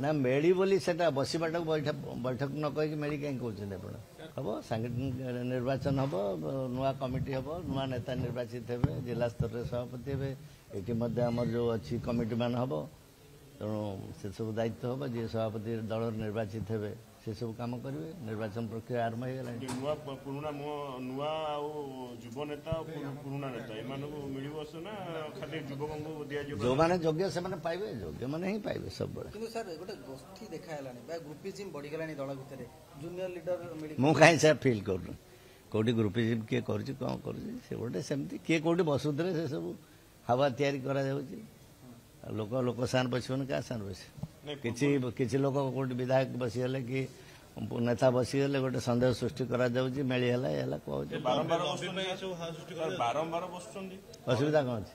ନା ମେଳି ବୋଲି ସେଟା ବସିବାଟାକୁ ବୈଠକ ନ କହିକି ମେଳି କାହିଁ କହୁଛନ୍ତି ଆପଣ? ହବ ସାଂଗଠନିକ ନିର୍ବାଚନ ହବ, ନୂଆ କମିଟି ହବ, ନୂଆ ନେତା ନିର୍ବାଚିତ ହେବେ, ଜିଲ୍ଲା ସ୍ତରରେ ସଭାପତି ହେବେ, ଏଠି ମଧ୍ୟ ଆମର ଯୋଉ ଅଛି କମିଟି ମାନ ହବ। ତେଣୁ ସେସବୁ ଦାୟିତ୍ୱ ହବ, ଯିଏ ସଭାପତି ଦଳର ନିର୍ବାଚିତ ହେବେ ସେସବୁ କାମ କରିବେ। ନିର୍ବାଚନ ପ୍ରକ୍ରିୟା ଆରମ୍ଭ ହେଇଗଲାଣି। ନୂଆ ଆଉ ଯୁବ ନେତା ପୁରୁଣା ନେତା ଏମାନଙ୍କୁ ମିଳିବ ନା ଖାଲି ଯୁବକଙ୍କୁ ଦିଆଯିବ? ଯୋଉମାନେ ଯୋଗ୍ୟ ସେମାନେ ପାଇବେ, ଯୋଗ୍ୟମାନେ ହିଁ ପାଇବେ ସବୁବେଳେ। କିନ୍ତୁ ସାର୍ ଗୋଟେ ଗୋଷ୍ଠୀ ଦେଖାହେଲାଣି ବା ଗ୍ରୁପିଜିମ୍ ବଢିଗଲାଣି ଦଳ ଭିତରେ, ଜୁନିୟର ଲିଡର ମୁଁ କାହିଁ ସେ ଫିଲ୍ କରୁନି। କୋଉଠି ଗ୍ରୁପିଜିମ୍ କିଏ କରୁଛି, କଣ କରୁଛି, ସେ ଗୋଟେ ସେମିତି କିଏ କୋଉଠି ବସୁଥିଲେ ସେ ସବୁ ହାୱା ତିଆରି କରାଯାଉଛି। ଲୋକ ସାନ ବସିବନି, କାହା ସାନ ବସିବ? କିଛି ଲୋକ କୋଉଠି ବିଧାୟକ ବସିଗଲେ କି ନେତା ବସିଗଲେ ଗୋଟେ ସନ୍ଦେହ ସୃଷ୍ଟି କରାଯାଉଛି, ମେଳି ହେଲା ହେଲା କହୁଛି। ବାରମ୍ବାର ବସୁଛନ୍ତି, ଅସୁବିଧା କଣ ଅଛି?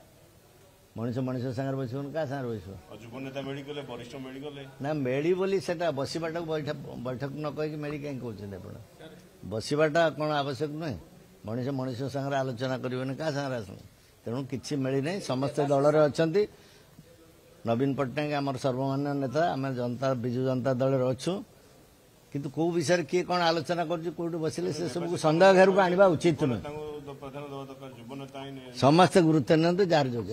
ମଣିଷ ସାଙ୍ଗରେ ବସିବନି, କାହା ସାଙ୍ଗରେ ବସିବ? ଯୁବ ନେତା ମେଳିଗଲେ, ବରିଷ୍ଠ ମେଳିଗଲେ। ନା ମେଳି ବୋଲି ସେଟା ବସିବାଟାକୁ ବୈଠକ ନ କହିକି ମେଳି କାହିଁ କହୁଛନ୍ତି ଆପଣ? ବସିବାଟା କଣ ଆବଶ୍ୟକ ନୁହେଁ? ମଣିଷ ସାଙ୍ଗରେ ଆଲୋଚନା କରିବନି, କାହା ସାଙ୍ଗରେ ଆସନ୍ତୁ? ତେଣୁ କିଛି ମେଳି ନାହିଁ, ସମସ୍ତେ ଦଳରେ ଅଛନ୍ତି। ନବୀନ ପଟ୍ଟନାୟକ ଆମର ସର୍ବମାନ୍ୟ ନେତା, ଆମେ ବିଜୁ ଜନତା ଦଳରେ ଅଛୁ। କିନ୍ତୁ କୋଉ ବିଷୟରେ କିଏ କଣ ଆଲୋଚନା କରୁଛି, କୋଉଠି ବସିଲେ ସେ ସବୁକୁ ସନ୍ଦେହ ଘେରକୁ ଆଣିବା ଉଚିତ ନୁହେଁ। ସମସ୍ତେ ଗୁରୁତ୍ୱ ନିଅନ୍ତୁ ଯାହାର ଯୋଗ୍ୟ।